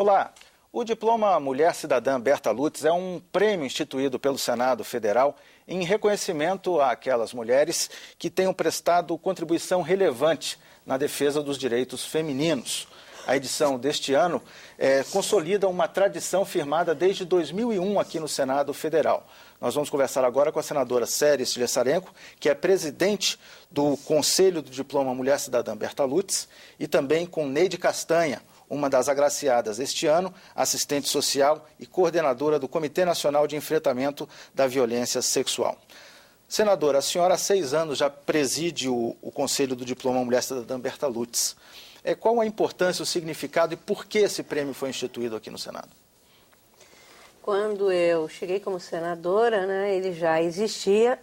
Olá! O Diploma Mulher Cidadã Berta Lutz é um prêmio instituído pelo Senado Federal em reconhecimento àquelas mulheres que tenham prestado contribuição relevante na defesa dos direitos femininos. A edição deste ano consolida uma tradição firmada desde 2001 aqui no Senado Federal. Nós vamos conversar agora com a senadora Séries Lessarenko, que é presidente do Conselho do Diploma Mulher Cidadã Berta Lutz, e também com Neide Castanha, uma das agraciadas este ano, assistente social e coordenadora do Comitê Nacional de Enfrentamento da Violência Sexual. Senadora, a senhora há 6 anos já preside o Conselho do Diploma Mulher Cidadã Berta Lutz. Qual a importância, o significado e por que esse prêmio foi instituído aqui no Senado? Quando eu cheguei como senadora, ele já existia.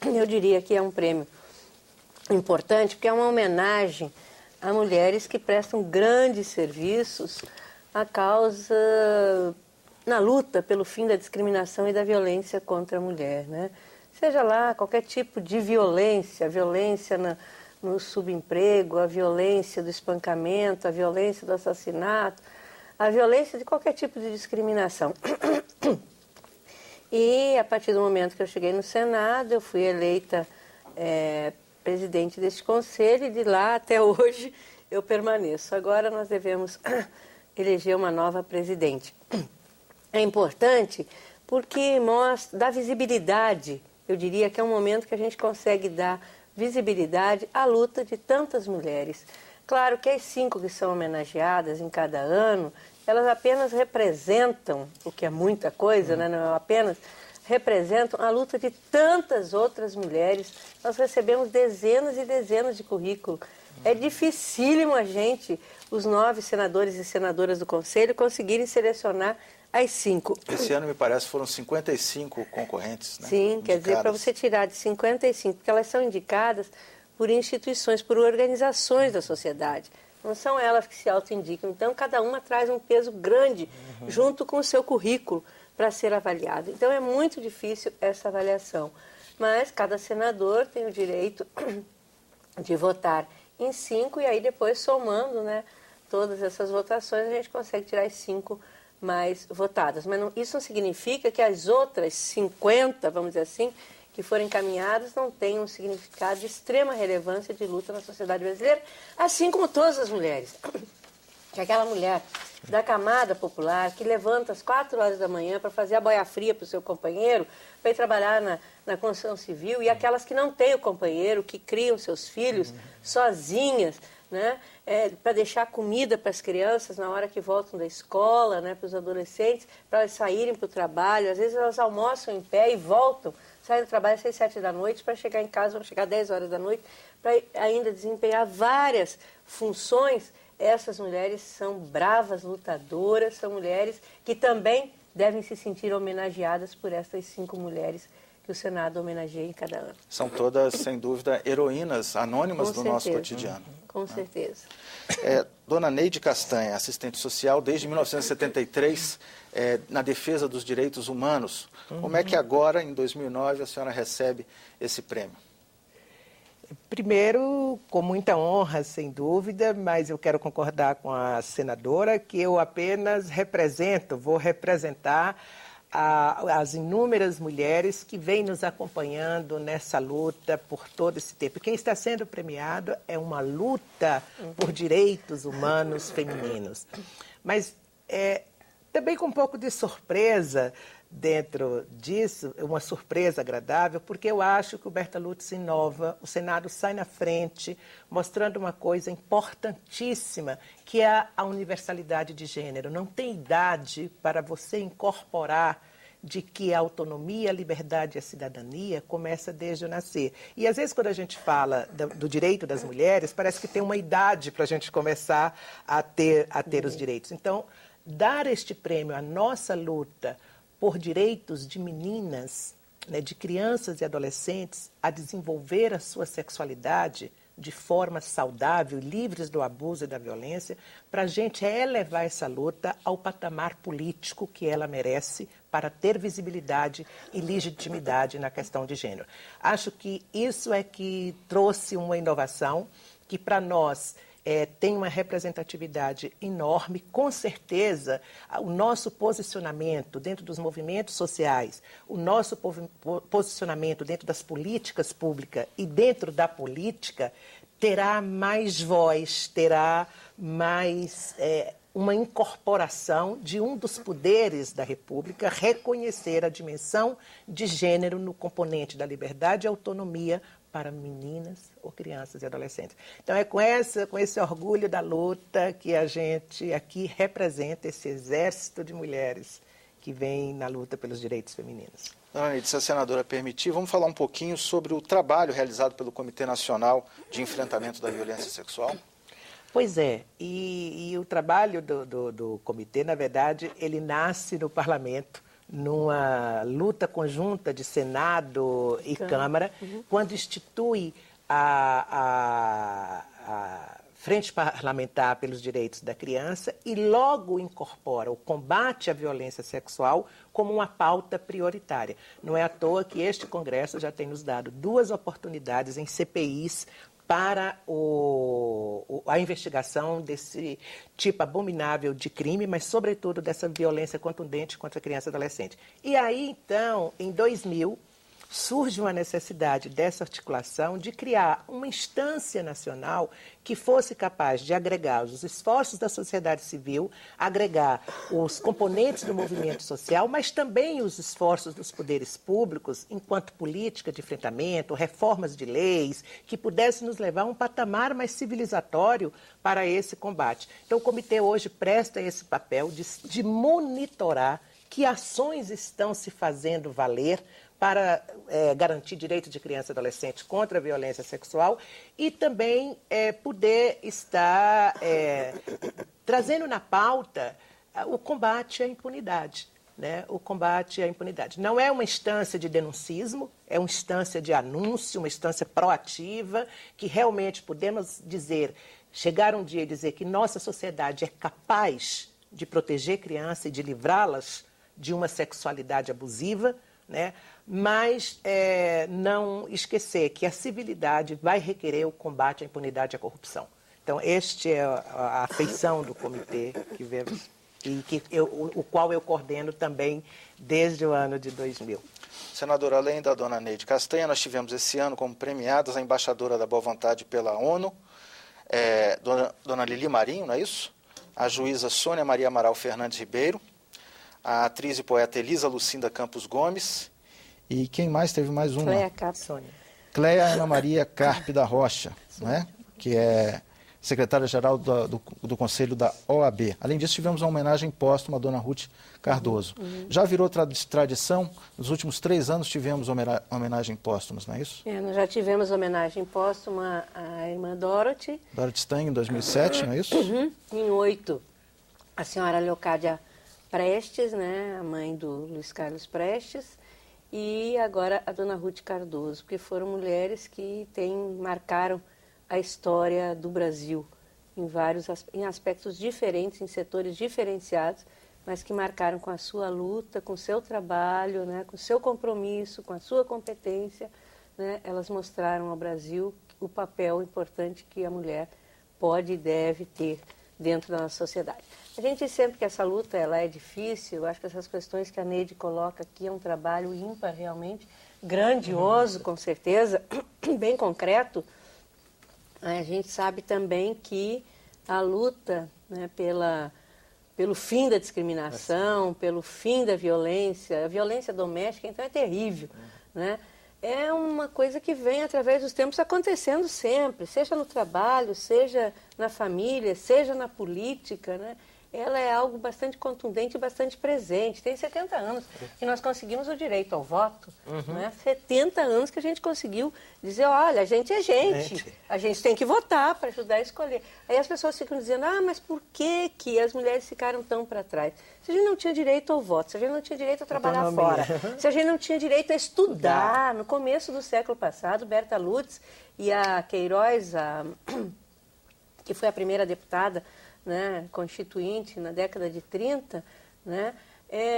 Eu diria que é um prêmio importante, porque é uma homenagem a mulheres que prestam grandes serviços à causa, na luta pelo fim da discriminação e da violência contra a mulher, Seja lá qualquer tipo de violência, a violência no subemprego, a violência do espancamento, a violência do assassinato, a violência de qualquer tipo de discriminação. E a partir do momento que eu cheguei no Senado, eu fui eleita presidente deste conselho, e de lá até hoje eu permaneço. Agora nós devemos eleger uma nova presidente. É importante porque dá visibilidade, eu diria que é um momento que a gente consegue dar visibilidade à luta de tantas mulheres. Claro que as 5 que são homenageadas em cada ano, elas apenas representam, o que é muita coisa, não apenas representam a luta de tantas outras mulheres. Nós recebemos dezenas e dezenas de currículos. É dificílimo a gente, os 9 senadores e senadoras do Conselho, conseguirem selecionar as 5. Esse ano, me parece, foram 55 concorrentes, Sim, quer dizer, para você tirar de 55, porque elas são indicadas por instituições, por organizações da sociedade. Não são elas que se autoindicam. Então, cada uma traz um peso grande junto com o seu currículo para ser avaliado. Então, é muito difícil essa avaliação. Mas cada senador tem o direito de votar em 5 e aí depois, somando todas essas votações, a gente consegue tirar as 5 mais votadas. Mas isso não significa que as outras 50, vamos dizer assim, que foram encaminhadas não tenham um significado de extrema relevância de luta na sociedade brasileira, assim como todas as mulheres. Que aquela mulher da camada popular que levanta às 4 horas da manhã para fazer a boia fria para o seu companheiro, para ir trabalhar na construção civil, e aquelas que não têm o companheiro, que criam seus filhos sozinhas, para deixar comida para as crianças na hora que voltam da escola, para os adolescentes, para elas saírem para o trabalho. Às vezes elas almoçam em pé e voltam, saem do trabalho às 6, 7 da noite, para chegar em casa, vão chegar às 10 horas da noite, para ainda desempenhar várias funções. Essas mulheres são bravas lutadoras, são mulheres que também devem se sentir homenageadas por essas 5 mulheres que o Senado homenageia em cada ano. São todas, sem dúvida, heroínas anônimas do nosso cotidiano. Com certeza. Dona Neide Castanha, assistente social desde 1973, na defesa dos direitos humanos. Como é que agora, em 2009, a senhora recebe esse prêmio? Primeiro, com muita honra, sem dúvida, mas eu quero concordar com a senadora que eu apenas vou representar as inúmeras mulheres que vêm nos acompanhando nessa luta por todo esse tempo. Quem está sendo premiado é uma luta por direitos humanos femininos. Mas também com um pouco de surpresa dentro disso, uma surpresa agradável, porque eu acho que o Berta Lutz inova, o Senado sai na frente, mostrando uma coisa importantíssima, que é a universalidade de gênero. Não tem idade para você incorporar de que a autonomia, a liberdade e a cidadania começa desde o nascer. E às vezes quando a gente fala do direito das mulheres, parece que tem uma idade para a gente começar a ter os direitos. Então, dar este prêmio à nossa luta por direitos de meninas, de crianças e adolescentes a desenvolver a sua sexualidade de forma saudável, livres do abuso e da violência, para a gente elevar essa luta ao patamar político que ela merece para ter visibilidade e legitimidade na questão de gênero. Acho que isso é que trouxe uma inovação que, para nós tem uma representatividade enorme. Com certeza, o nosso posicionamento dentro dos movimentos sociais, o nosso posicionamento dentro das políticas públicas e dentro da política terá mais voz, terá mais uma incorporação de um dos poderes da República, reconhecer a dimensão de gênero no componente da liberdade e autonomia para meninas ou crianças e adolescentes. Então, é com esse orgulho da luta que a gente aqui representa esse exército de mulheres que vem na luta pelos direitos femininos. Dona Neide, se a senadora permitir, vamos falar um pouquinho sobre o trabalho realizado pelo Comitê Nacional de Enfrentamento da Violência Sexual? Pois é, e o trabalho do comitê, na verdade, ele nasce no parlamento, numa luta conjunta de Senado e Câmara, quando institui a Frente Parlamentar pelos Direitos da Criança e logo incorpora o combate à violência sexual como uma pauta prioritária. Não é à toa que este Congresso já tem nos dado 2 oportunidades em CPIs para a investigação desse tipo abominável de crime, mas, sobretudo, dessa violência contundente contra a criança e adolescente. E aí, então, em 2000, surge uma necessidade dessa articulação de criar uma instância nacional que fosse capaz de agregar os esforços da sociedade civil, agregar os componentes do movimento social, mas também os esforços dos poderes públicos enquanto política de enfrentamento, reformas de leis, que pudessem nos levar a um patamar mais civilizatório para esse combate. Então, o comitê hoje presta esse papel de monitorar que ações estão se fazendo valer para garantir direitos de criança e adolescente contra a violência sexual e também poder estar trazendo na pauta o combate à impunidade. Né? O combate à impunidade. Não é uma instância de denuncismo, é uma instância de anúncio, uma instância proativa, que realmente podemos dizer, chegar um dia e dizer que nossa sociedade é capaz de proteger crianças e de livrá-las de uma sexualidade abusiva, né? Mas não esquecer que a civilidade vai requerer o combate à impunidade e à corrupção. Então, este é a feição do comitê que vemos e o qual eu coordeno também desde o ano de 2000. Senadora, além da dona Neide Castanha, nós tivemos esse ano como premiadas a embaixadora da Boa Vontade pela ONU, dona Lili Marinho, não é isso? A juíza Sônia Maria Amaral Fernandes Ribeiro, a atriz e poeta Elisa Lucinda Campos Gomes, e quem mais? Teve mais uma? Cleia Ana Maria Carpe da Rocha, né? Que é secretária-geral do Conselho da OAB. Além disso, tivemos uma homenagem póstuma à dona Ruth Cardoso. Já virou tradição, nos últimos 3 anos tivemos homenagem póstumas, não é isso? Nós já tivemos homenagem póstuma à irmã Dorothy. Dorothy Stein, em 2007, não é isso? Em 2008, a senhora Leocádia Prestes, né, a mãe do Luiz Carlos Prestes, e agora a dona Ruth Cardoso, porque foram mulheres que marcaram a história do Brasil em aspectos diferentes, em setores diferenciados, mas que marcaram com a sua luta, com o seu trabalho, né, com o seu compromisso, com a sua competência, né, elas mostraram ao Brasil o papel importante que a mulher pode e deve ter dentro da nossa sociedade. A gente diz sempre que essa luta ela é difícil, eu acho que essas questões que a Neide coloca aqui é um trabalho ímpar realmente, grandioso com certeza, bem concreto. A gente sabe também que a luta, né, pelo fim da discriminação, pelo fim da violência, a violência doméstica então é terrível, né? É uma coisa que vem através dos tempos acontecendo sempre, seja no trabalho, seja na família, seja na política, né? Ela é algo bastante contundente e bastante presente. Tem 70 anos que nós conseguimos o direito ao voto, né? 70 anos que a gente conseguiu dizer, olha, a gente é gente, a gente tem que votar para ajudar a escolher. Aí as pessoas ficam dizendo, mas por que as mulheres ficaram tão para trás? Se a gente não tinha direito ao voto, se a gente não tinha direito a trabalhar fora, se a gente não tinha direito a estudar. No começo do século passado, Berta Lutz e a Queiroz, que foi a primeira deputada, né, constituinte na década de 30, né,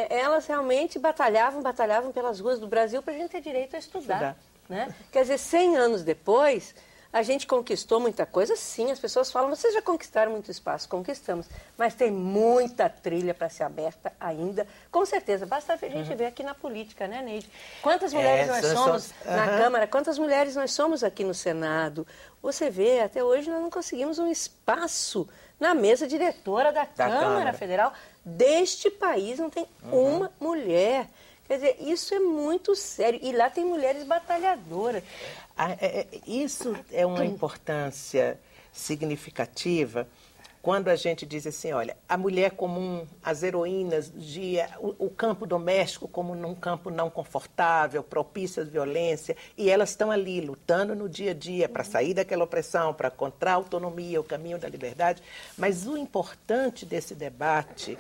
elas realmente batalhavam pelas ruas do Brasil para a gente ter direito a estudar. Né? Quer dizer, 100 anos depois, A gente conquistou muita coisa, sim. As pessoas falam, vocês já conquistaram muito espaço. Conquistamos. Mas tem muita trilha para ser aberta ainda. Com certeza. Basta a gente ver aqui na política, né, Neide? Quantas mulheres nós somos na Câmara, quantas mulheres nós somos aqui no Senado. Você vê, até hoje nós não conseguimos um espaço na mesa diretora da Câmara Federal. Deste país não tem uma mulher. Quer dizer, isso é muito sério. E lá tem mulheres batalhadoras. Isso é uma importância significativa quando a gente diz assim, olha, a mulher comum, as heroínas do dia, o campo doméstico como num campo não confortável, propício à violência, e elas estão ali lutando no dia a dia para sair daquela opressão, para encontrar a autonomia, o caminho da liberdade. Mas o importante desse debate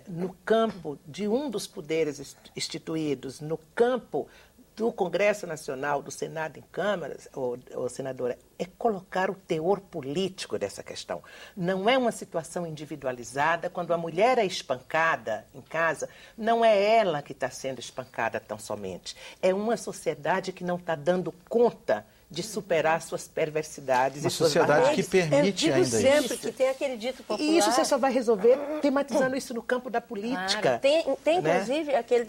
no campo de um dos poderes instituídos, no campo do Congresso Nacional, do Senado em câmaras, ou senadora, é colocar o teor político dessa questão. Não é uma situação individualizada. Quando a mulher é espancada em casa, não é ela que está sendo espancada tão somente. É uma sociedade que não está dando conta de superar suas perversidades. Uma sociedade que permite ainda isso. Eu digo sempre que tem aquele dito popular... E isso você só vai resolver tematizando isso no campo da política. Tem inclusive, aquele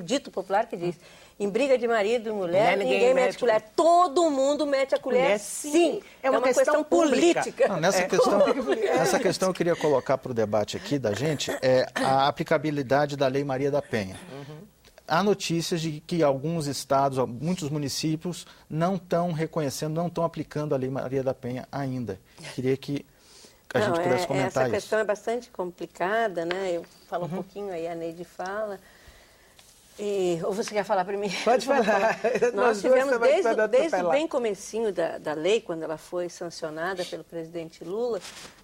dito popular que diz, em briga de marido e mulher, ninguém mete colher. Todo mundo mete a colher, sim. É uma questão política. Não, nessa questão eu queria colocar para o debate aqui da gente a aplicabilidade da Lei Maria da Penha. Há notícias de que alguns estados, muitos municípios, não estão reconhecendo, não estão aplicando a Lei Maria da Penha ainda. Queria que a gente pudesse comentar isso. Essa questão é bastante complicada, né? Eu falo um pouquinho, aí a Neide fala. Ou você quer falar primeiro? Pode falar. Nós tivemos, desde o bem comecinho da lei, quando ela foi sancionada pelo presidente Lula,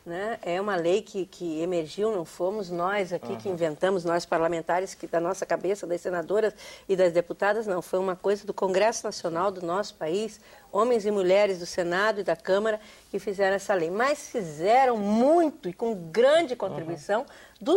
né, é uma lei que emergiu, não fomos nós aqui que inventamos, nós parlamentares, que da nossa cabeça, das senadoras e das deputadas, não, foi uma coisa do Congresso Nacional do nosso país, homens e mulheres do Senado e da Câmara que fizeram essa lei. Mas fizeram muito e com grande contribuição do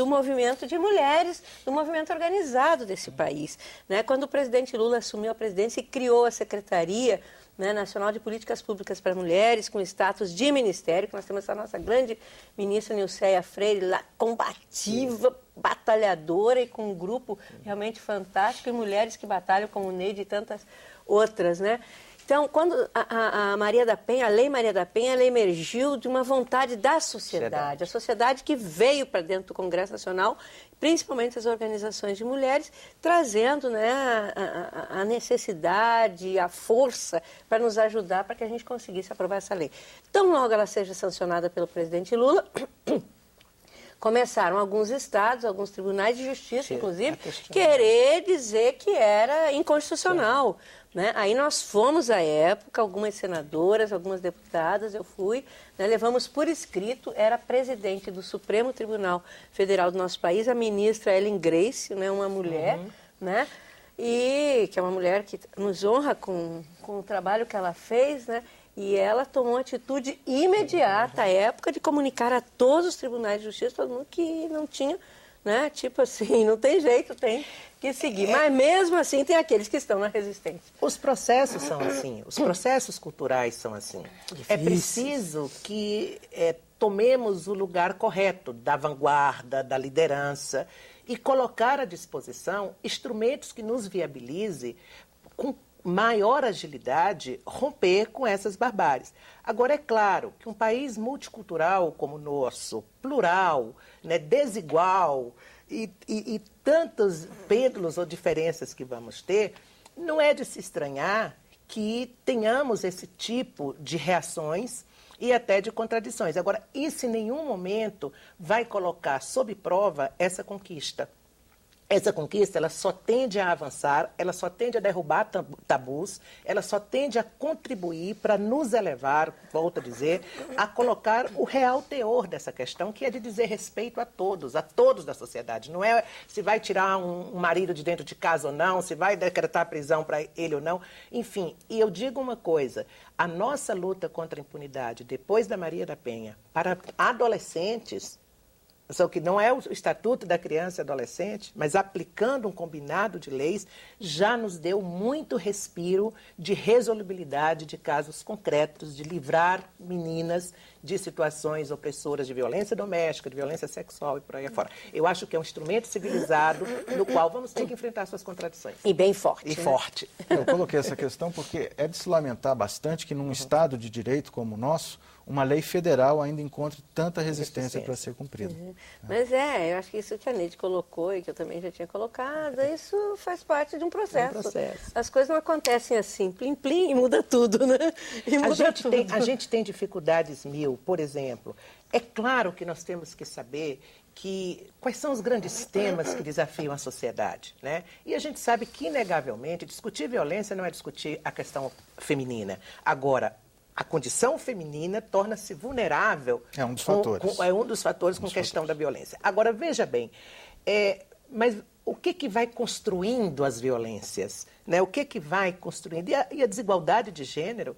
movimento de mulheres, do movimento organizado desse país. Né? Quando o presidente Lula assumiu a presidência e criou a Secretaria, né, Nacional de Políticas Públicas para Mulheres, com status de ministério, que nós temos essa nossa grande ministra Nilceia Freire, lá combativa, batalhadora e com um grupo realmente fantástico, e mulheres que batalham como Neide e tantas outras, né? Então, quando a Maria da Penha, a Lei Maria da Penha, ela emergiu de uma vontade da sociedade, a sociedade que veio para dentro do Congresso Nacional, principalmente as organizações de mulheres, trazendo, né, a necessidade, a força para nos ajudar para que a gente conseguisse aprovar essa lei. Tão logo ela seja sancionada pelo presidente Lula, começaram alguns estados, alguns tribunais de justiça, inclusive, querer dizer que era inconstitucional. Né? Aí nós fomos, à época, algumas senadoras, algumas deputadas, eu fui, né, levamos por escrito, era presidente do Supremo Tribunal Federal do nosso país, a ministra Ellen Grace, né, uma mulher, né, e que é uma mulher que nos honra com o trabalho que ela fez, né, e ela tomou uma atitude imediata, à época, de comunicar a todos os tribunais de justiça, todo mundo que não tinha, né, tipo assim, não tem jeito, tem que seguir. Mas mesmo assim tem aqueles que estão na resistência. Os processos são assim, os processos culturais são assim. É preciso que tomemos o lugar correto da vanguarda, da liderança e colocar à disposição instrumentos que nos viabilize com maior agilidade romper com essas barbáries. Agora, é claro que um país multicultural como o nosso, plural, né, desigual e tantos pêndulos ou diferenças que vamos ter, não é de se estranhar que tenhamos esse tipo de reações e até de contradições. Agora, isso em nenhum momento vai colocar sob prova essa conquista. Essa conquista, ela só tende a avançar, ela só tende a derrubar tabus, ela só tende a contribuir para nos elevar, volto a dizer, a colocar o real teor dessa questão, que é de dizer respeito a todos da sociedade. Não é se vai tirar um marido de dentro de casa ou não, se vai decretar prisão para ele ou não. Enfim, e eu digo uma coisa, a nossa luta contra a impunidade, depois da Maria da Penha, para adolescentes, só que não é o Estatuto da Criança e Adolescente, mas aplicando um combinado de leis, já nos deu muito respiro de resolubilidade de casos concretos, de livrar meninas de situações opressoras de violência doméstica, de violência sexual e por aí afora. Eu acho que é um instrumento civilizado no qual vamos ter que enfrentar suas contradições. E bem forte. E forte. Eu coloquei essa questão porque é de se lamentar bastante que num Estado de direito como o nosso, uma lei federal ainda encontre tanta resistência para ser cumprida. Mas eu acho que isso que a Neide colocou e que eu também já tinha colocado, isso faz parte de um processo. As coisas não acontecem assim, plim, plim, e muda tudo, né? E muda tudo. A gente tem dificuldades mil, por exemplo. É claro que nós temos que saber quais são os grandes temas que desafiam a sociedade, né? E a gente sabe que, inegavelmente, discutir violência não é discutir a questão feminina. Agora, a condição feminina torna-se vulnerável. É um dos fatores. É um dos fatores com a questão da violência. Agora, veja bem, mas o que vai construindo as violências? Né? O que vai construindo? E a desigualdade de gênero,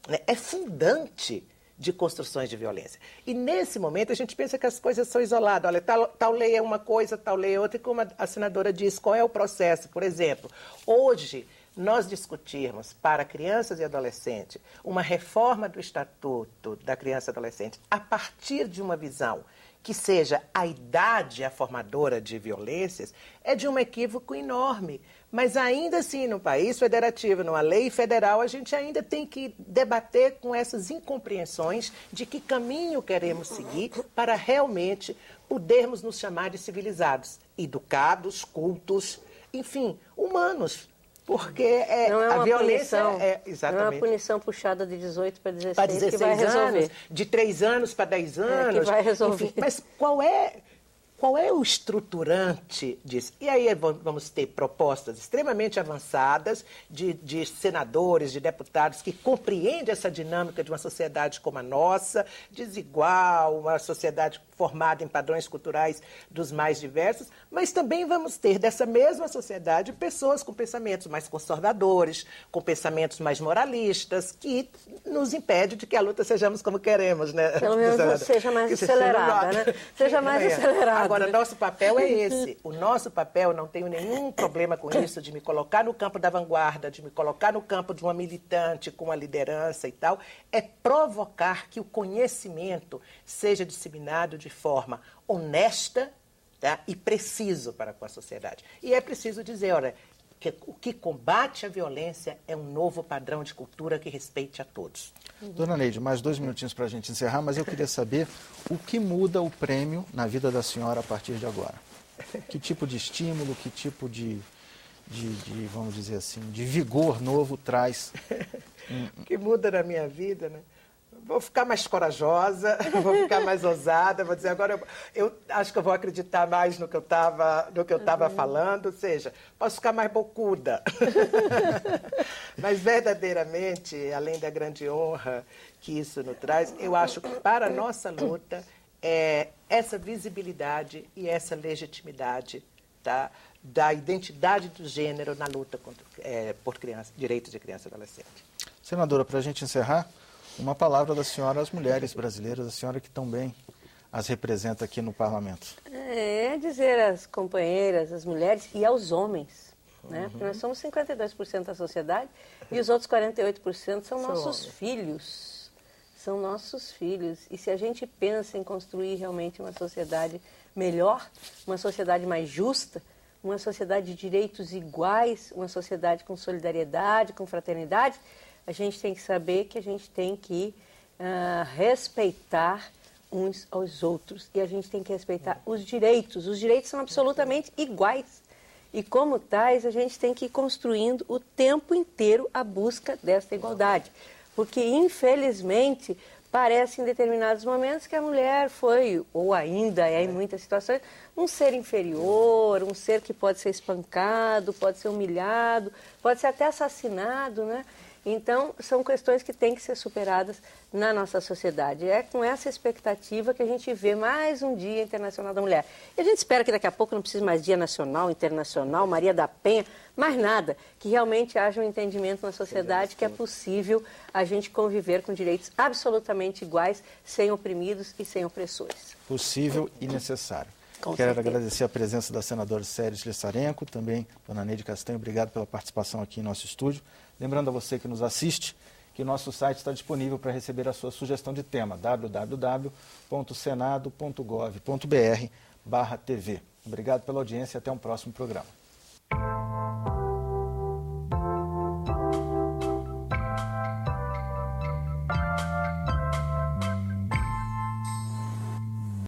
né, é fundante de construções de violência. E, nesse momento, a gente pensa que as coisas são isoladas. Olha, tal lei é uma coisa, tal lei é outra. E como a senadora disse, qual é o processo? Por exemplo, hoje, nós discutirmos para crianças e adolescentes uma reforma do Estatuto da Criança e Adolescente a partir de uma visão que seja a idade a formadora de violências, é de um equívoco enorme. Mas ainda assim, no país federativo, numa lei federal, a gente ainda tem que debater com essas incompreensões de que caminho queremos seguir para realmente podermos nos chamar de civilizados, educados, cultos, enfim, humanos. Porque não é a violência exatamente. Não é uma punição puxada de 18 para 16, para 16 que vai resolver. anos, de 3 anos para 10 anos. Que vai resolver. Enfim, mas qual é o estruturante disso? E aí vamos ter propostas extremamente avançadas de senadores, de deputados que compreendem essa dinâmica de uma sociedade como a nossa, desigual, uma sociedade formada em padrões culturais dos mais diversos, mas também vamos ter dessa mesma sociedade pessoas com pensamentos mais conservadores, com pensamentos mais moralistas, que nos impede de que a luta sejamos como queremos, né? Pelo menos seja mais acelerada, né? Seja mais acelerada. Agora, nosso papel é esse. O nosso papel, não tenho nenhum problema com isso, de me colocar no campo da vanguarda, de me colocar no campo de uma militante com uma liderança e tal, é provocar que o conhecimento seja disseminado de forma honesta, tá, e preciso para com a sociedade. E é preciso dizer, olha, que o que combate a violência é um novo padrão de cultura que respeite a todos. Dona Neide, mais 2 minutinhos para a gente encerrar, mas eu queria saber o que muda o prêmio na vida da senhora a partir de agora. Que tipo de estímulo, que tipo de vamos dizer assim, de vigor novo traz? O que muda na minha vida, né? Vou ficar mais corajosa, vou ficar mais ousada, vou dizer, agora eu acho que eu vou acreditar mais no que eu estava falando, ou seja, posso ficar mais bocuda. Mas verdadeiramente, além da grande honra que isso nos traz, eu acho que para a nossa luta, essa visibilidade e essa legitimidade, tá, da identidade do gênero na luta por direitos de criança e adolescente. Senadora, para a gente encerrar, uma palavra da senhora às mulheres brasileiras, a senhora que tão bem as representa aqui no Parlamento. É dizer às companheiras, às mulheres e aos homens, né? Porque nós somos 52% da sociedade e os outros 48% são nossos filhos. São nossos filhos. E se a gente pensa em construir realmente uma sociedade melhor, uma sociedade mais justa, uma sociedade de direitos iguais, uma sociedade com solidariedade, com fraternidade, a gente tem que saber que a gente tem que respeitar uns aos outros e a gente tem que respeitar os direitos. Os direitos são absolutamente iguais. E como tais, a gente tem que ir construindo o tempo inteiro a busca dessa igualdade. Porque, infelizmente, parece em determinados momentos que a mulher foi, ou ainda é em muitas situações, um ser inferior, um ser que pode ser espancado, pode ser humilhado, pode ser até assassinado, né? Então, são questões que têm que ser superadas na nossa sociedade. É com essa expectativa que a gente vê mais um Dia Internacional da Mulher. E a gente espera que daqui a pouco não precise mais Dia Nacional, Internacional, Maria da Penha, mais nada. Que realmente haja um entendimento na sociedade que é possível a gente conviver com direitos absolutamente iguais, sem oprimidos e sem opressores. Possível e necessário. Com Quero certeza. agradecer a presença da senadora Séries Lissarenko, também dona Neide Castanho, obrigado pela participação aqui em nosso estúdio. Lembrando a você que nos assiste, que nosso site está disponível para receber a sua sugestão de tema, www.senado.gov.br/TV. Obrigado pela audiência e até um próximo programa.